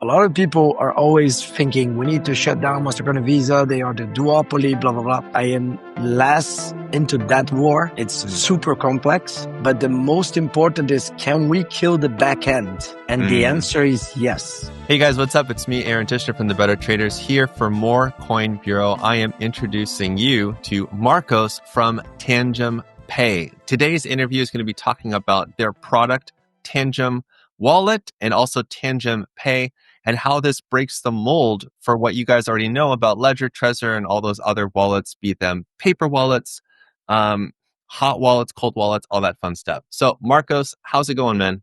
a lot of people are always thinking we need to shut down Mastercard and Visa. They are the duopoly, blah, blah, blah. I am less into that war. It's super complex. But the most important is, can we kill the back end? And the answer is yes. Hey guys, what's up? It's me, Aaron Tishner from The Better Traders, here for more Coin Bureau. I am introducing you to Marcos from Tangem Pay. Today's interview is going to be talking about their product, Tangem Wallet, and also Tangem Pay, and how this breaks the mold for what you guys already know about Ledger, Trezor, and all those other wallets, be them paper wallets, hot wallets, cold wallets, all that fun stuff. So, Marcos, how's it going, man?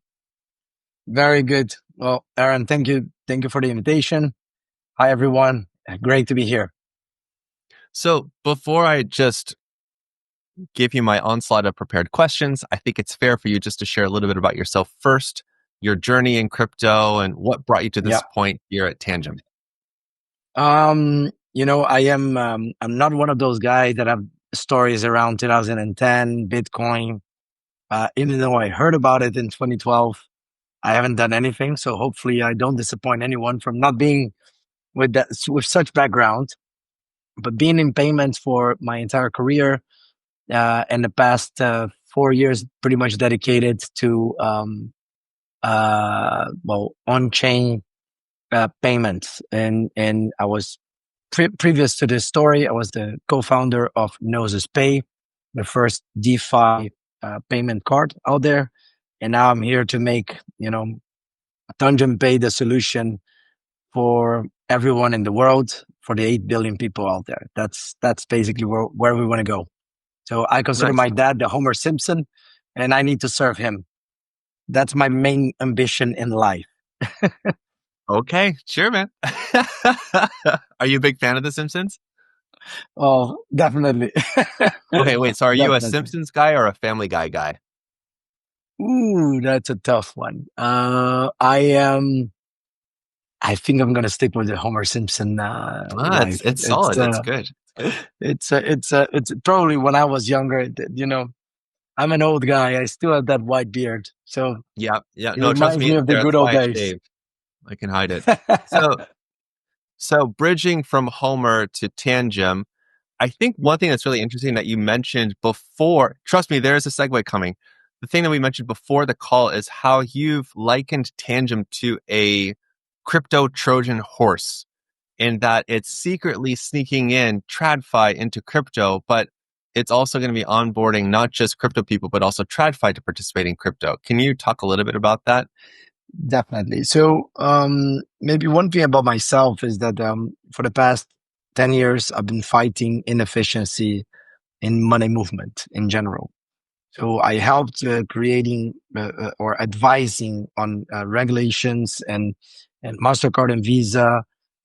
Very good. Well, Aaron, thank you. Thank you for the invitation. Hi, everyone. Great to be here. So, before I just give you my onslaught of prepared questions, I think it's fair for you just to share a little bit about yourself first, your journey in crypto, and what brought you to this point here at Tangem. I'm not one of those guys that have stories around 2010, Bitcoin. Even though I heard about it in 2012, I haven't done anything. So hopefully I don't disappoint anyone from not being with such background, but being in payments for my entire career, and the past 4 years, pretty much dedicated to, on-chain payments. And I was previous to this story, I was the co-founder of Gnosis Pay, the first DeFi payment card out there. And now I'm here to make, Tangem Pay the solution for everyone in the world, for the 8 billion people out there. That's basically where we want to go. So I consider my dad the Homer Simpson, and I need to serve him. That's my main ambition in life. Okay, sure, man. Are you a big fan of The Simpsons? Oh, definitely. Okay, wait. So are you a Simpsons guy or a Family Guy guy? Ooh, that's a tough one. I think I'm gonna stick with the Homer Simpson. It's solid. It's good. It's probably when I was younger. I'm an old guy. I still have that white beard. So yeah. It reminds me of the good old days. I can hide it. So bridging from Homer to Tangem, I think one thing that's really interesting that you mentioned before, trust me, there is a segue coming. The thing that we mentioned before the call is how you've likened Tangem to a crypto Trojan horse, in that it's secretly sneaking in TradFI into crypto, but it's also going to be onboarding not just crypto people, but also TradFI to participate in crypto. Can you talk a little bit about that? Definitely. So maybe one thing about myself is that for the past 10 years, I've been fighting inefficiency in money movement in general. So I helped creating or advising on regulations and MasterCard and Visa,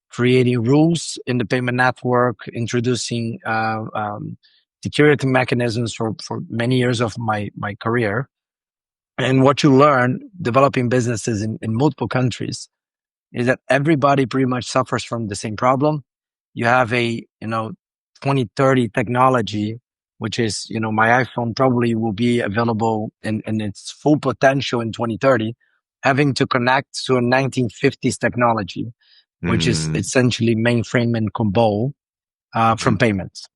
creating rules in the payment network, introducing security mechanisms for many years of my career. And what you learn developing businesses in multiple countries is that everybody pretty much suffers from the same problem. You have a 2030 technology, which is, my iPhone probably will be available in its full potential in 2030, having to connect to a 1950s technology, which is essentially mainframe and COBOL from payments.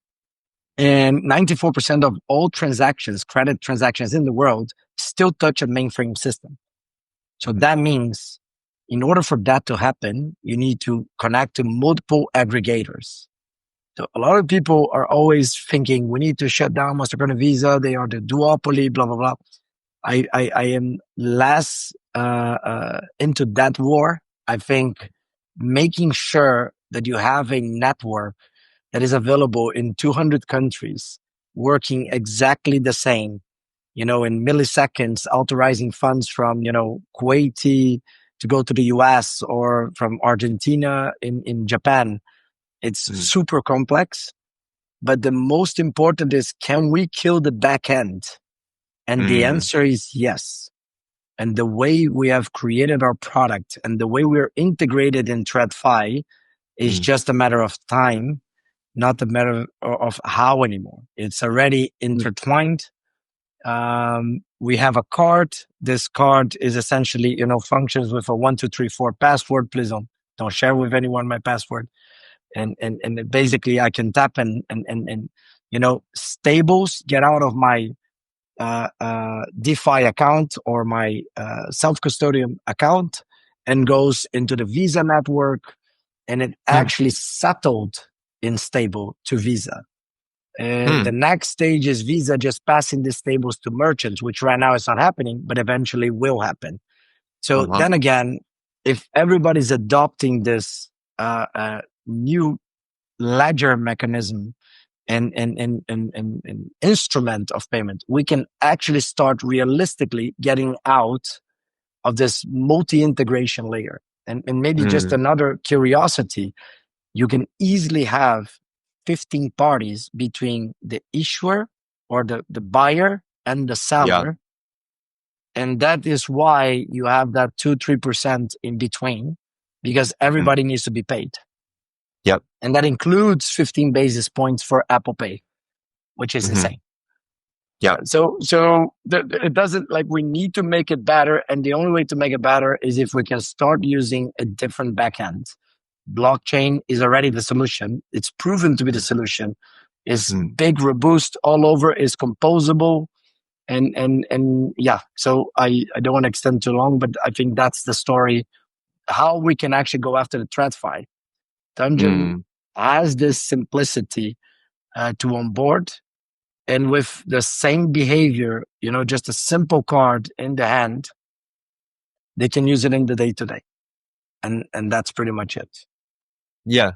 And 94% of all transactions, credit transactions in the world, still touch a mainframe system. So that means in order for that to happen, you need to connect to multiple aggregators. So a lot of people are always thinking we need to shut down Mastercard and Visa. They are the duopoly, blah, blah, blah. I am less into that war. I think making sure that you have a network that is available in 200 countries, working exactly the same, in milliseconds, authorizing funds from, Kuwaiti to go to the US or from Argentina in Japan. It's super complex, but the most important is, can we kill the back end? And the answer is yes. And the way we have created our product and the way we're integrated in TradFI is just a matter of time, not a matter of how anymore. It's already intertwined. we have a card. This card is essentially, functions with a 1234 password. Please don't share with anyone my password. And basically I can tap and stables get out of my DeFi account or my self-custodian account and goes into the Visa network, and it actually settled in stable to Visa. And the next stage is Visa just passing the stables to merchants, which right now is not happening, but eventually will happen. So then again, if everybody's adopting this new ledger mechanism and instrument of payment, we can actually start realistically getting out of this multi-integration layer. And maybe just another curiosity, you can easily have 15 parties between the issuer or the buyer and the seller. Yeah. And that is why you have that 2-3% in between, because everybody needs to be paid. Yep. And that includes 15 basis points for Apple Pay, which is insane. Yeah. So it doesn't, like, we need to make it better. And the only way to make it better is if we can start using a different backend. Blockchain is already the solution. It's proven to be the solution. It's big, robust all over, is composable. And yeah, so I don't want to extend too long, but I think that's the story, how we can actually go after the TradFi. Tangem has this simplicity to onboard, and with the same behavior, just a simple card in the hand, they can use it in the day-to-day. And that's pretty much it. Yeah,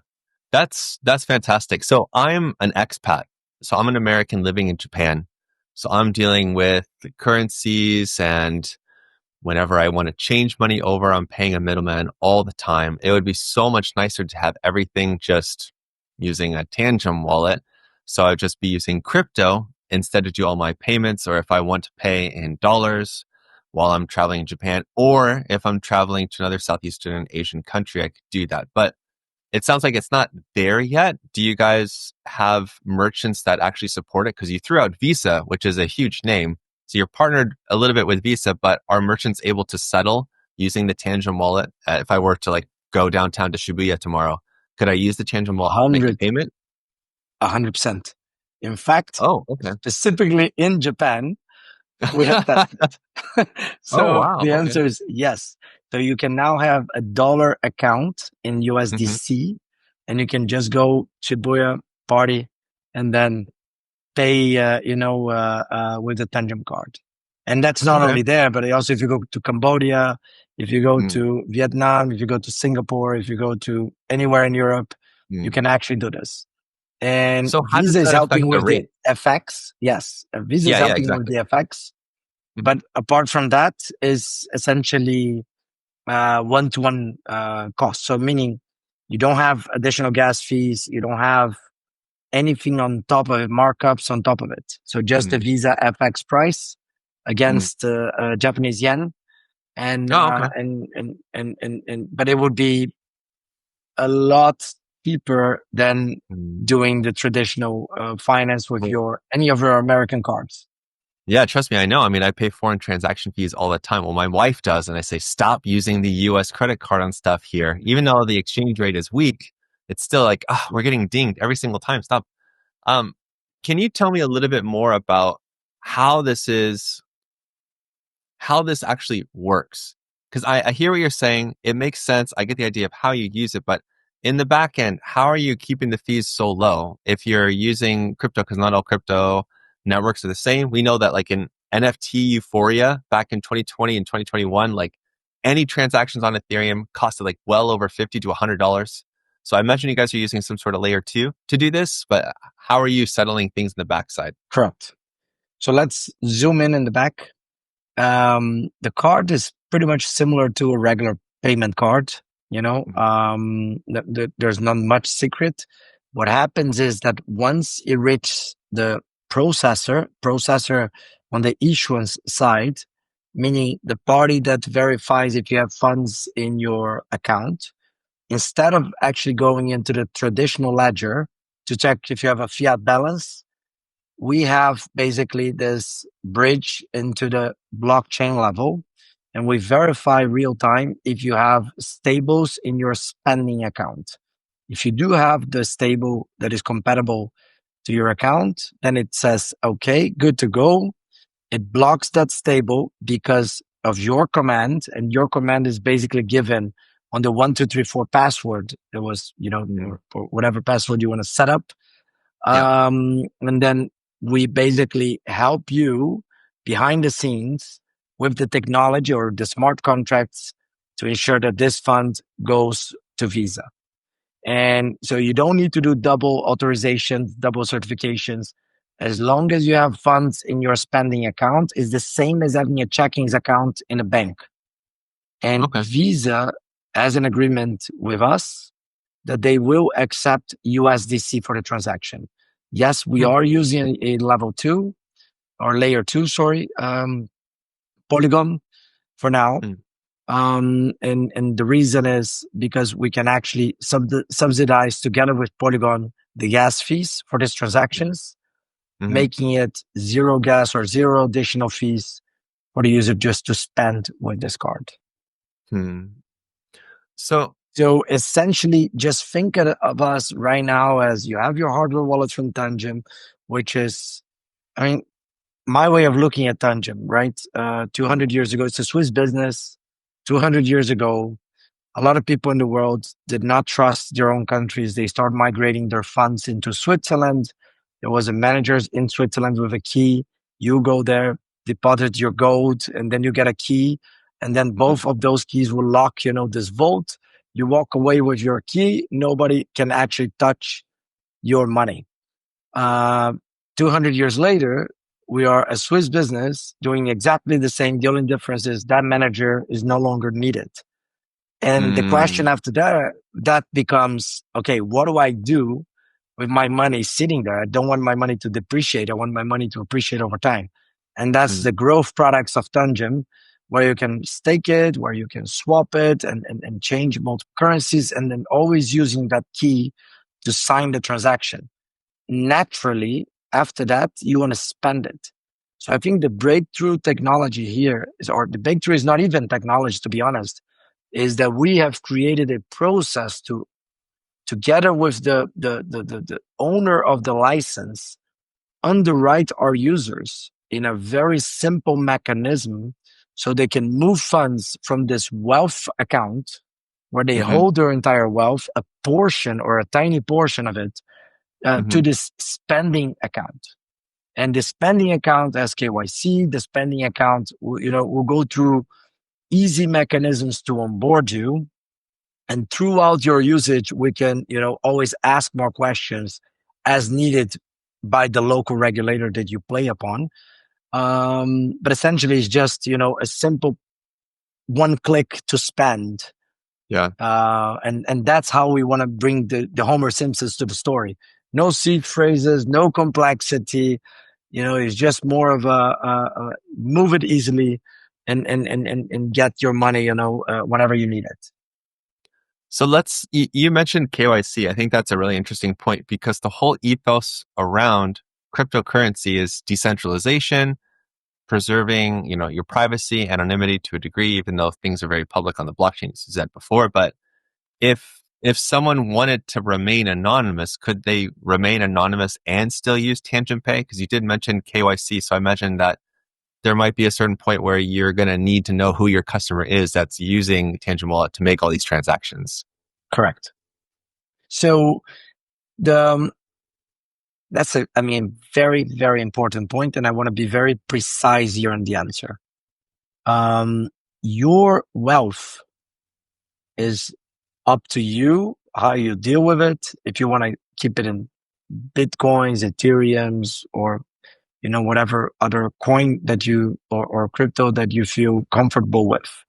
that's fantastic. So I'm an expat. So I'm an American living in Japan. So I'm dealing with the currencies, and whenever I want to change money over, I'm paying a middleman all the time. It would be so much nicer to have everything just using a Tangem wallet. So I'd just be using crypto instead to do all my payments, or if I want to pay in dollars while I'm traveling in Japan, or if I'm traveling to another Southeastern Asian country, I could do that. But it sounds like it's not there yet. Do you guys have merchants that actually support it? Because you threw out Visa, which is a huge name. So you're partnered a little bit with Visa, but are merchants able to settle using the Tangem wallet? If I were to go downtown to Shibuya tomorrow, could I use the Tangem wallet to make a payment? 100%. In fact, specifically in Japan, we have that. So the answer is yes. So you can now have a dollar account in USDC, and you can just go Shibuya, party, and then pay, with the Tangem card. And that's not only there, but also if you go to Cambodia, if you go to Vietnam, if you go to Singapore, if you go to anywhere in Europe, you can actually do this. And so Visa is helping with the FX. Yes, Visa is helping with the FX. But apart from that, is essentially one-to-one cost. So meaning you don't have additional gas fees, you don't have anything on top of it, markups on top of it. So just the Visa FX price against Japanese yen, and but it would be a lot cheaper than doing the traditional finance with any of your American cards. Yeah, trust me, I know. I mean, I pay foreign transaction fees all the time. Well, my wife does, and I say, stop using the US credit card on stuff here. Even though the exchange rate is weak, it's still like, we're getting dinged every single time. Stop. Can you tell me a little bit more about how this actually works? Because I hear what you're saying. It makes sense. I get the idea of how you use it, but in the back end, how are you keeping the fees so low if you're using crypto? Because not all crypto networks are the same. We know that in NFT euphoria back in 2020 and 2021, any transactions on Ethereum costed well over $50 to $100. So I imagine you guys are using some sort of layer 2 to do this, but how are you settling things in the backside? Correct. So let's zoom in the back. The card is pretty much similar to a regular payment card. There's not much secret. What happens is that once it reaches the processor on the issuance side, meaning the party that verifies if you have funds in your account, instead of actually going into the traditional ledger to check if you have a fiat balance, we have basically this bridge into the blockchain level, and we verify real time if you have stables in your spending account. If you do have the stable that is compatible to your account, then it says, okay, good to go. It blocks that stable because of your command, and your command is basically given on the 1234 password. It was, or whatever password you want to set up. Yep. And then we basically help you behind the scenes with the technology or the smart contracts to ensure that this fund goes to Visa. And so you don't need to do double authorizations, double certifications. As long as you have funds in your spending account, is the same as having a checking account in a bank. And Okay. Visa has an agreement with us that they will accept USDC for the transaction. Yes, we are using a level 2 or layer 2, Polygon for now. And the reason is because we can actually subsidize together with Polygon the gas fees for these transactions, making it zero gas or zero additional fees for the user just to spend with this card. So essentially, just think of us right now as you have your hardware wallet from Tangem, which is, I mean, my way of looking at Tangem, right? 200 years ago, it's a Swiss business. 200 years ago, a lot of people in the world did not trust their own countries. They started migrating their funds into Switzerland. There was a manager in Switzerland with a key. You go there, deposit your gold, and then you get a key. And then both of those keys will lock, this vault. You walk away with your key. Nobody can actually touch your money. 200 years later, we are a Swiss business doing exactly the same. The only difference is that manager is no longer needed. And the question after that becomes, okay, what do I do with my money sitting there? I don't want my money to depreciate. I want my money to appreciate over time. And that's the growth products of Tangem, where you can stake it, where you can swap it and change multiple currencies, and then always using that key to sign the transaction. Naturally, after that, you want to spend it. So I think the breakthrough technology here is, or the breakthrough is not even technology, to be honest, is that we have created a process to, together with the owner of the license, underwrite our users in a very simple mechanism so they can move funds from this wealth account where they hold their entire wealth, a portion or a tiny portion of it, to this spending account. And the spending account has KYC. The spending account, will go through easy mechanisms to onboard you. And throughout your usage, we can, always ask more questions as needed by the local regulator that you play upon. But essentially, it's just, a simple one click to spend. Yeah. And that's how we want to bring the Homer Simpsons to the story. No seed phrases, no complexity. It's just more of a move it easily and get your money, whenever you need it. So you mentioned KYC. I think that's a really interesting point because the whole ethos around cryptocurrency is decentralization, preserving, your privacy, anonymity to a degree, even though things are very public on the blockchain, as you said before. But if someone wanted to remain anonymous, could they remain anonymous and still use Tangem Pay? Because you did mention KYC, so I imagine that there might be a certain point where you're going to need to know who your customer is that's using Tangem Wallet to make all these transactions. Correct. So that's very, very important point, and I want to be very precise here on the answer. Your wealth is up to you, how you deal with it. If you want to keep it in Bitcoins, Ethereums, or whatever other coin that you or crypto that you feel comfortable with.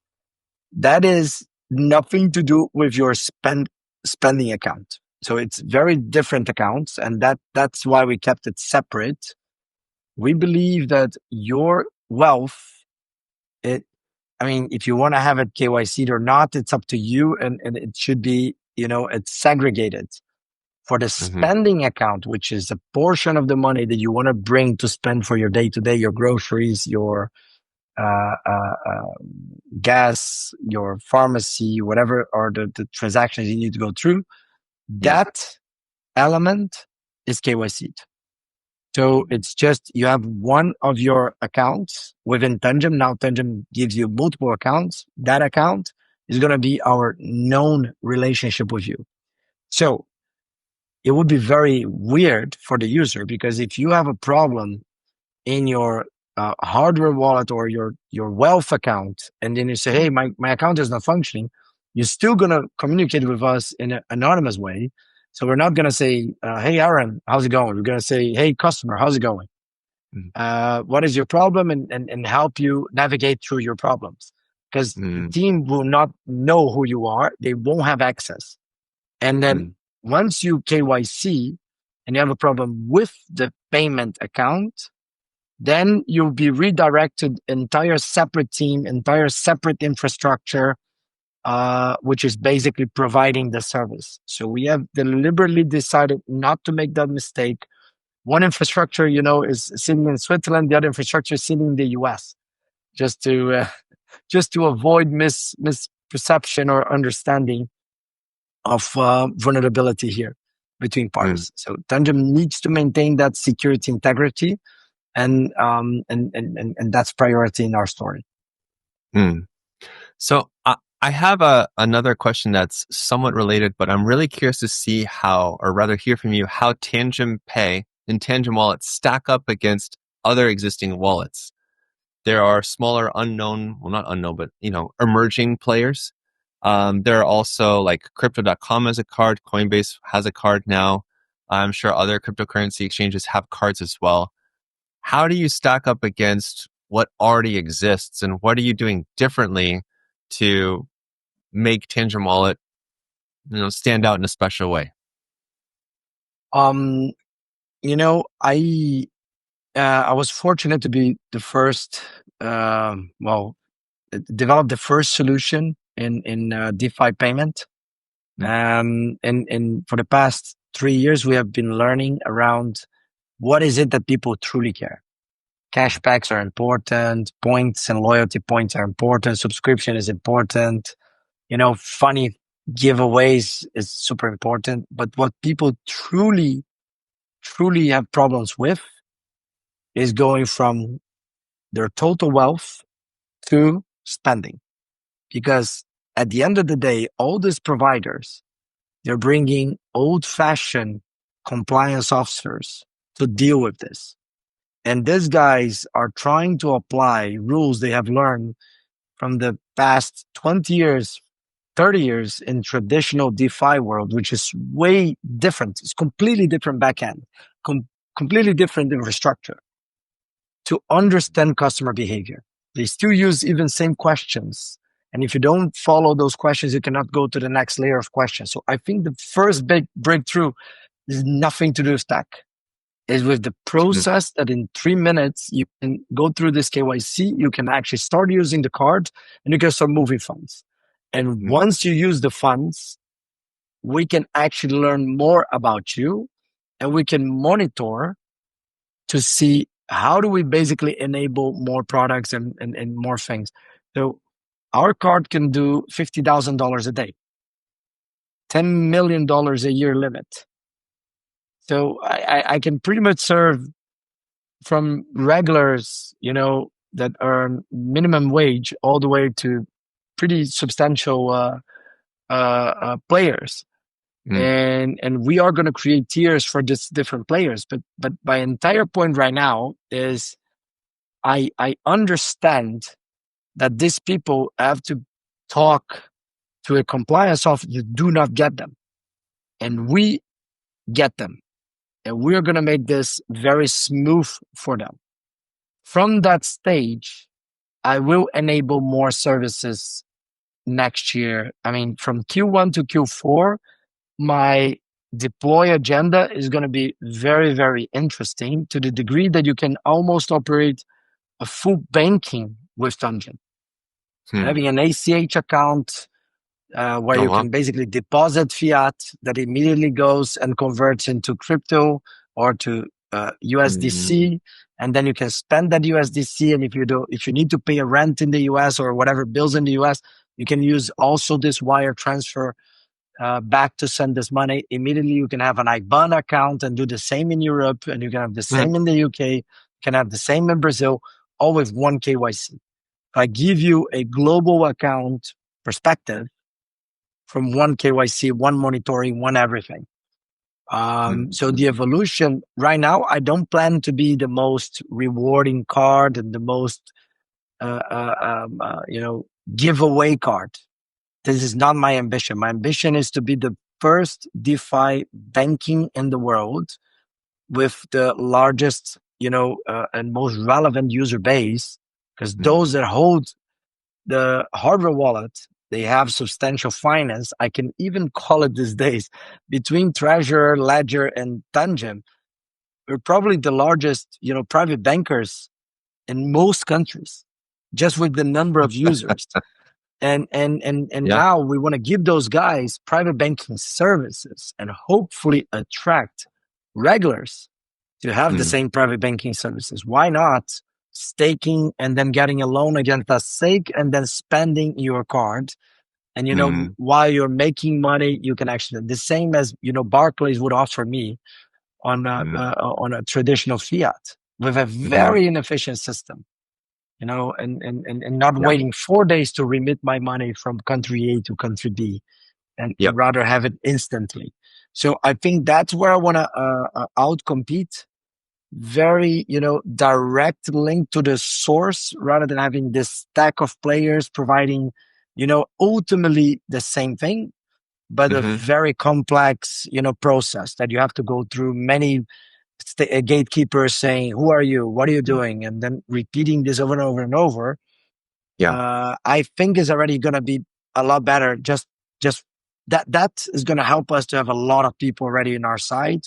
That is nothing to do with your spending account. So it's very different accounts, and that's why we kept it separate. We believe that your wealth, if you want to have it KYC'd or not, it's up to you, and it should be, it's segregated For the spending account, which is a portion of the money that you want to bring to spend for your day-to-day, your groceries, your gas, your pharmacy, whatever are the transactions you need to go through, that element is KYC'd. So it's just, you have one of your accounts within Tangem. Now Tangem gives you multiple accounts. That account is going to be our known relationship with you. So it would be very weird for the user, because if you have a problem in your hardware wallet or your wealth account, and then you say, hey, my account is not functioning, you're still going to communicate with us in an anonymous way. So we're not going to say, hey, Aaron, how's it going? We're going to say, hey, customer, how's it going? What is your problem? And help you navigate through your problems. Because the team will not know who you are. They won't have access. And then once you KYC and you have a problem with the payment account, then you'll be redirected entire separate team, entire separate infrastructure, which is basically providing the service. So we have deliberately decided not to make that mistake. One infrastructure, is sitting in Switzerland. The other infrastructure is sitting in the US, just to avoid misperception or understanding of vulnerability here between parties. So Tangem needs to maintain that security integrity, and that's priority in our story. So I have another question that's somewhat related, but I'm really curious to see hear from you how Tangem Pay and Tangem Wallet stack up against other existing wallets. There are smaller not unknown, but emerging players. There are also like Crypto.com has a card, Coinbase has a card now. I'm sure other cryptocurrency exchanges have cards as well. How do you stack up against what already exists, and what are you doing differently to make Tangem Wallet, stand out in a special way? I was fortunate to be the first, develop the first solution in DeFi payment. And for the past 3 years, we have been learning around what is it that people truly care. Cashbacks are important. Points and loyalty points are important. Subscription is important. Funny giveaways is super important. But what people truly have problems with is going from their total wealth to spending. Because at the end of the day, all these providers, they're bringing old-fashioned compliance officers to deal with this. And these guys are trying to apply rules they have learned from the past 20 years, 30 years in traditional DeFi world, which is way different. It's completely different backend, completely different infrastructure, to understand customer behavior. They still use even same questions. And if you don't follow those questions, you cannot go to the next layer of questions. So I think the first big breakthrough is nothing to do with tech. Is with the process that in 3 minutes, you can go through this KYC, you can actually start using the card, and you can start moving funds. And once you use the funds, we can actually learn more about you, and we can monitor to see how do we basically enable more products and more things. So our card can do $50,000 a day, $10 million a year limit. So I can pretty much serve from regulars, that earn minimum wage all the way to pretty substantial players. And we are going to create tiers for just different players. But my entire point right now is I understand that these people have to talk to a compliance officer. You do not get them. And we get them. And we're going to make this very smooth for them. From that stage, I will enable more services next year. I mean, from Q1 to Q4, my deploy agenda is going to be very, very interesting, to the degree that you can almost operate a full banking with Tangem. Having an ACH account where Oh, you wow. can basically deposit fiat that immediately goes and converts into crypto or to Mm, USDC, and then you can spend that USDC. And if you need to pay a rent in the US or whatever bills in the US, you can use also this wire transfer back to send this money. Immediately, you can have an IBAN account and do the same in Europe, and you can have the mm, same in the UK. You can have the same in Brazil, all with one KYC. I give you a global account perspective from one KYC, one monitoring, one everything. So the mm, evolution right now, I don't plan to be the most rewarding card and the most, giveaway card. This is not my ambition. My ambition is to be the first DeFi banking in the world with the largest, and most relevant user base, because those mm, that hold the hardware wallet, they have substantial finance. I can even call it these days between Treasure, Ledger, and Tangem. We're probably the largest, private bankers in most countries, just with the number of users. And yeah. now we want to give those guys private banking services and hopefully attract regulars to have the Mm, same private banking services. Why not staking and then getting a loan against a stake and then spending your card? And mm, while you're making money, you can actually the same as Barclays would offer me mm, on a traditional fiat with a mhm. very inefficient system. And not Yeah. waiting 4 days to remit my money from country A to country B, and Yep. rather have it instantly. So I think that's where I want to outcompete. Very, direct link to the source rather than having this stack of players providing, ultimately the same thing, but a Hmm. very complex, process that you have to go through many gatekeepers saying, "Who are you? What are you doing?" And then repeating this over and over and over. Yeah. I think is already going to be a lot better. Just that is going to help us to have a lot of people already in our side,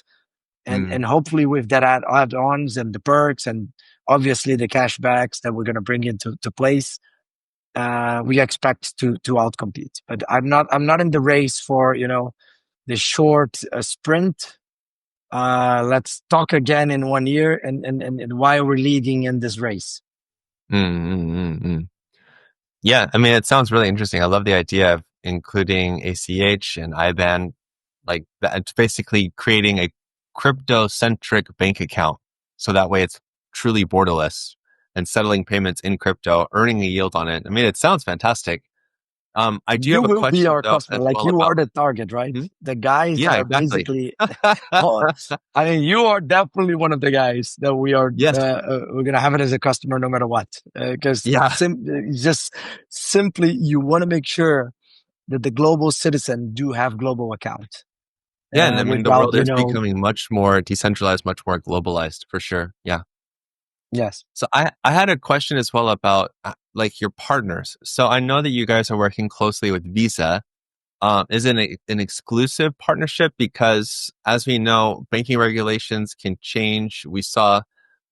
Mm, and hopefully with that add-ons and the perks and obviously the cashbacks that we're going to bring into to place, we expect to outcompete. But I'm not in the race for the short sprint. Let's talk again in 1 year and why we're leading in this race. mm, mm, mm. Yeah, I mean, it sounds really interesting. I love the idea of including ACH and IBAN, like that. It's basically creating a crypto-centric bank account. So that way it's truly borderless and settling payments in crypto, earning a yield on it. I mean, it sounds fantastic. I do You have a will be question our though customer. as Like well you are about, the target, right? hmm? The guys that Yeah, are exactly. basically, oh, I mean, you are definitely one of the guys that Yes. we're gonna have it as a customer no matter what. Because Yeah. just simply you want to make sure that the global citizen do have global account Yeah. And I mean, the without world is becoming much more decentralized, much more globalized for sure. Yeah. yes. So I had a question as well about like your partners. So I know that you guys are working closely with Visa. Is it an exclusive partnership? Because as we know, banking regulations can change. We saw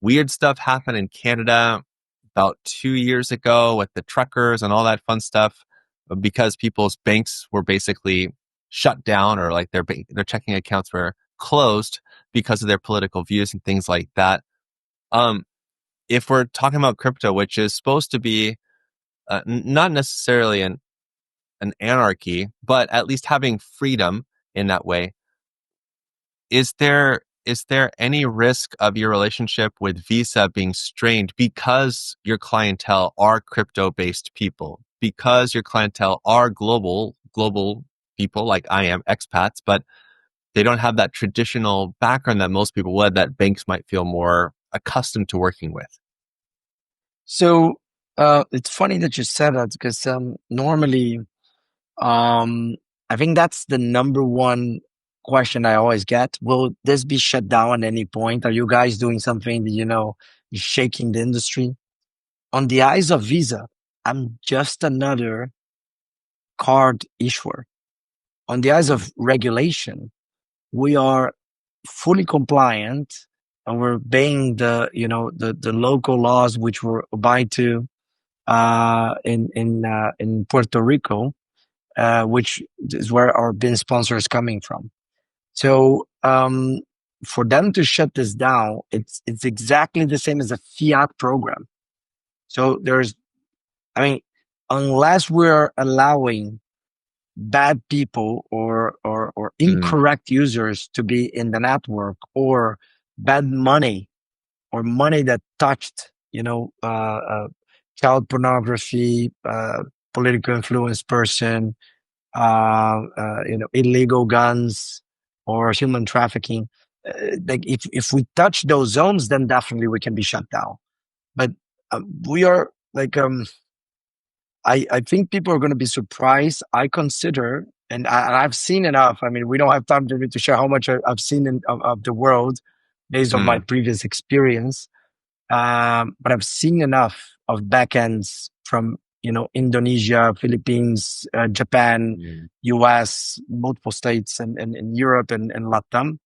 weird stuff happen in Canada about 2 years ago with the truckers and all that fun stuff because people's banks were basically shut down or like their checking accounts were closed because of their political views and things like that. Um, if we're talking about crypto, which is supposed to be not necessarily an anarchy, but at least having freedom in that way, is there any risk of your relationship with Visa being strained because your clientele are crypto based people, because your clientele are global people like I am expats, but they don't have that traditional background that most people would that banks might feel more accustomed to working with? So it's funny that you said that because normally Um, I think that's the number one question I always get. Will this be shut down at any point? Are you guys doing something that, is shaking the industry? On the eyes of Visa, I'm just another card issuer. On the eyes Mm, of regulation, we are fully compliant and we're obeying the local laws which we're abide to in Puerto Rico. which is where our bin sponsor is coming from. So for them to shut this down, it's exactly the same as a fiat program. So unless we're allowing bad people or incorrect users to be in the network, or bad money or money that touched, child pornography, political influence person, illegal guns or human trafficking. Like if we touch those zones, then definitely we can be shut down. But we are like, I think people are going to be surprised. I consider, and I've seen enough. I mean, we don't have time to share how much I've seen of the world based on my previous experience. But I've seen enough of backends from, Indonesia, Philippines, Japan, US, multiple states, and in Europe and Latam,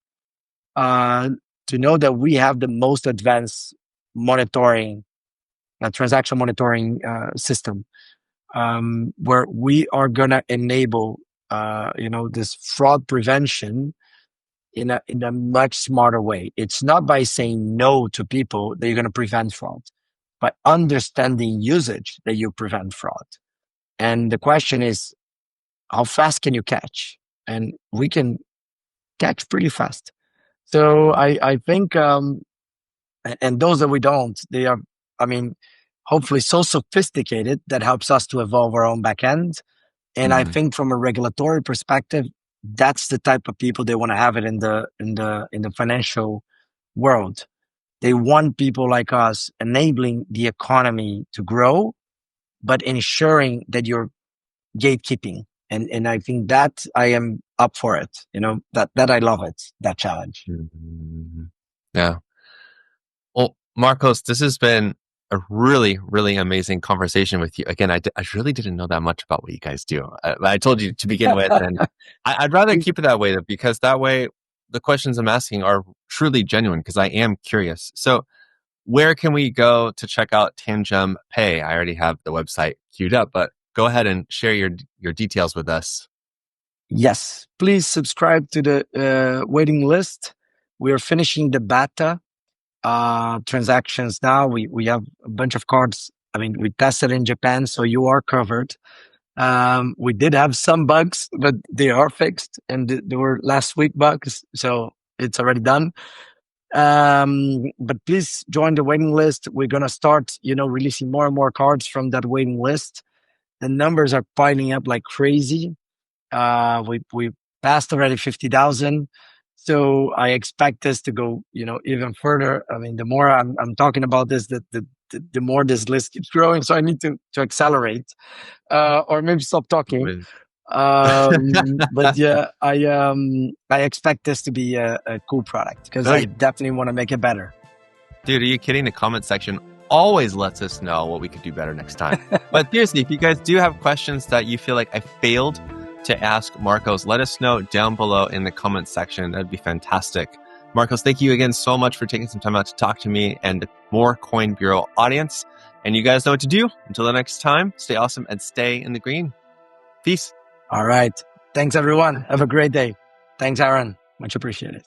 to know that we have the most advanced monitoring, transaction monitoring system, where we are gonna enable, this fraud prevention in a much smarter way. It's not by saying no to people that you're going to prevent fraud, but understanding usage that you prevent fraud. And the question is, how fast can you catch? And we can catch pretty fast. So I think, and those that we don't, they are, hopefully so sophisticated that helps us to evolve our own backend. And I think from a regulatory perspective, that's the type of people they want to have it in the financial world. They want people like us enabling the economy to grow, but ensuring that you're gatekeeping. And I think that I am up for it. That I love it, that challenge. Yeah. Well, Marcos, this has been a really, really amazing conversation with you. Again, I really didn't know that much about what you guys do. I told you to begin with, and I'd rather keep it that way, because that way the questions I'm asking are truly genuine, because I am curious. So where can we go to check out Tangem Pay? I already have the website queued up, but go ahead and share your details with us. Yes, please subscribe to the waiting list. We are finishing the beta transactions now. We have a bunch of cards. We tested in Japan, so you are covered. We did have some bugs, but they are fixed, and they were last week bugs, so it's already done. But please join the waiting list. We're gonna start, releasing more and more cards from that waiting list. The numbers are piling up like crazy. We passed already 50,000. So I expect this to go, even further. The more I'm talking about this, the more this list keeps growing. So I need to accelerate, or maybe stop talking. But yeah, I expect this to be a cool product, because I definitely want to make it better. Dude, are you kidding? The comment section always lets us know what we could do better next time. But seriously, if you guys do have questions that you feel like I failed to ask Marcos, let us know down below in the comment section. That'd be fantastic. Marcos, thank you again so much for taking some time out to talk to me and the More Coin Bureau audience. And you guys know what to do. Until the next time, stay awesome and stay in the green. Peace. All right. Thanks, everyone. Have a great day. Thanks, Aaron. Much appreciated.